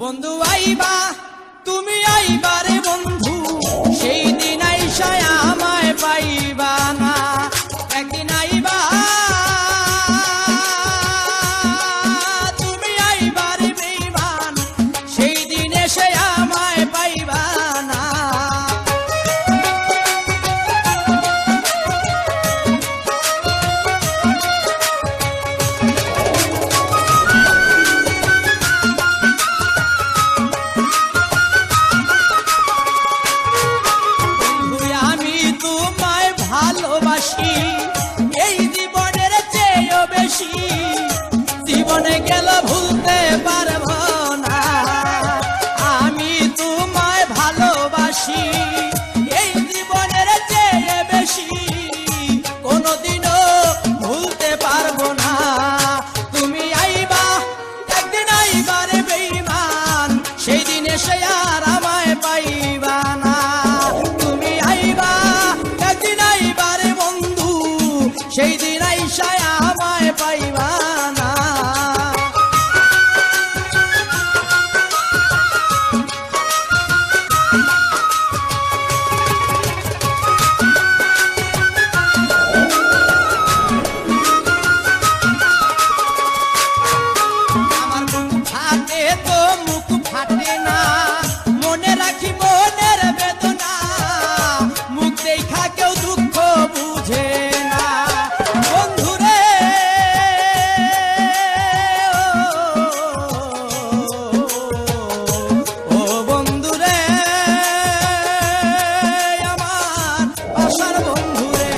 বন্ধু আইবা তুমি আইবা রে বন্ধু, সেই দিন আইসায় আমায় পাইবা না। একদিন আইবা তুমি আইবা রে বেঈমান, সেই দিন এসে আমায় পাইবা না। ভালোবাসি এই জীবনের চেয়েও বেশি, জীবনে গেল ভুলতে পারবো না। আমি তোমায় ভালোবাসি এই জীবনের চেয়ে বেশি, কোনোদিনও ভুলতে পারবো না। তুমি আইবা একদিন আইবা রে বেঈমান, সেই দিন এসে আর আমায় পাইবা না। তুমি আইবা একদিন আইবা রে বন্ধু, সেই দিন আইসায় আমায় পাইবা না। আমার মুখ ফাটে তো মুখ ফাটে না, মনে রাখি মনের বেদনা, মুখ দেখা কেউ দুঃখ বুঝে না। বন্ধুরে ও বন্ধুরে আমার আশার বন্ধুরে,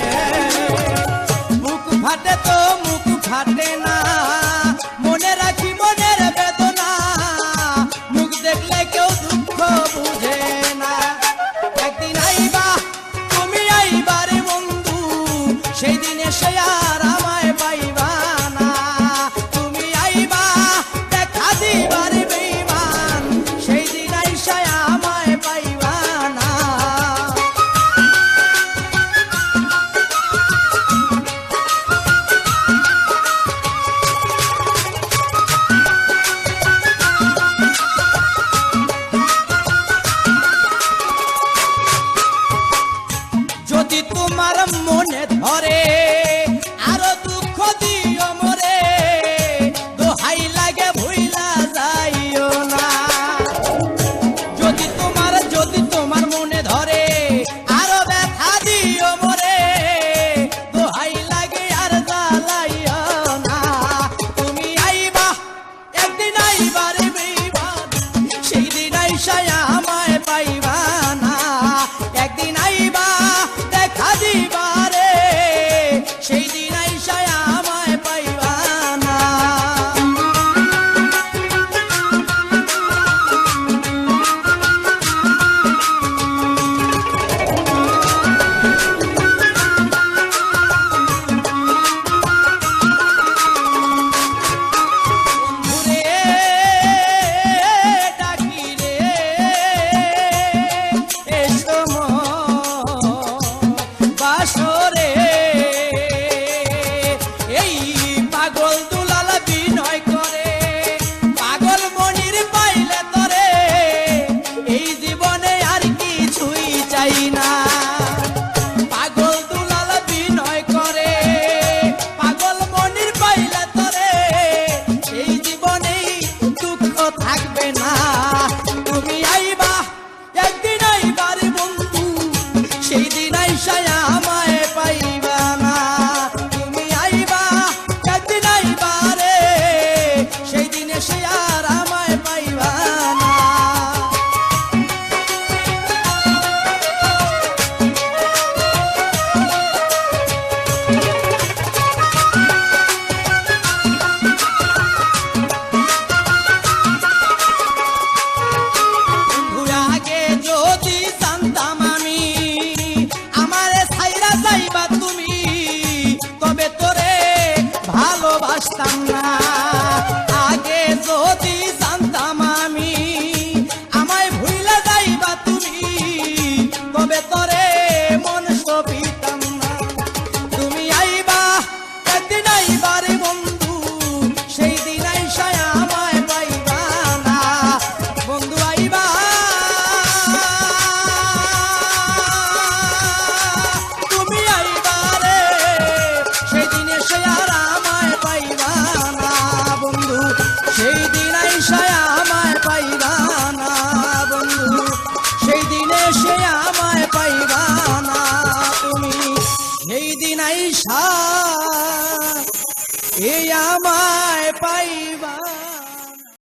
মুখ ফাটে তো মুখ ফাটে না, মনে রাখি মনের বেদনা, মুখ দেখলে কেউ দুঃখ বুঝে না। একদিন আইবা তুমি আইবা রে বন্ধু, সেই দিন এসে আর আমায় পাইবা না। তুমি আইবা দেখা দিবা রে বেঈমান, সেই দিন আইসা আমায় পাইবা না। যদি তোমার মনে ধরে আরো দুঃখ দিও মরে, দোহাই লাগে ভুইলা যাইও না। যদি তোমার মনে ধরে আরো ব্যথা দিও মরে, দোহাই লাগে আর জ্বালাইও না। তুমি আইবা একদিন আইবা রে বেঈমান, সেই দিন আইসায় আমায় পাইবা না। একদিন আইবা দেখা দিবা রে এসে আমায় পাইবা না তুমি, সেই দিন আইসা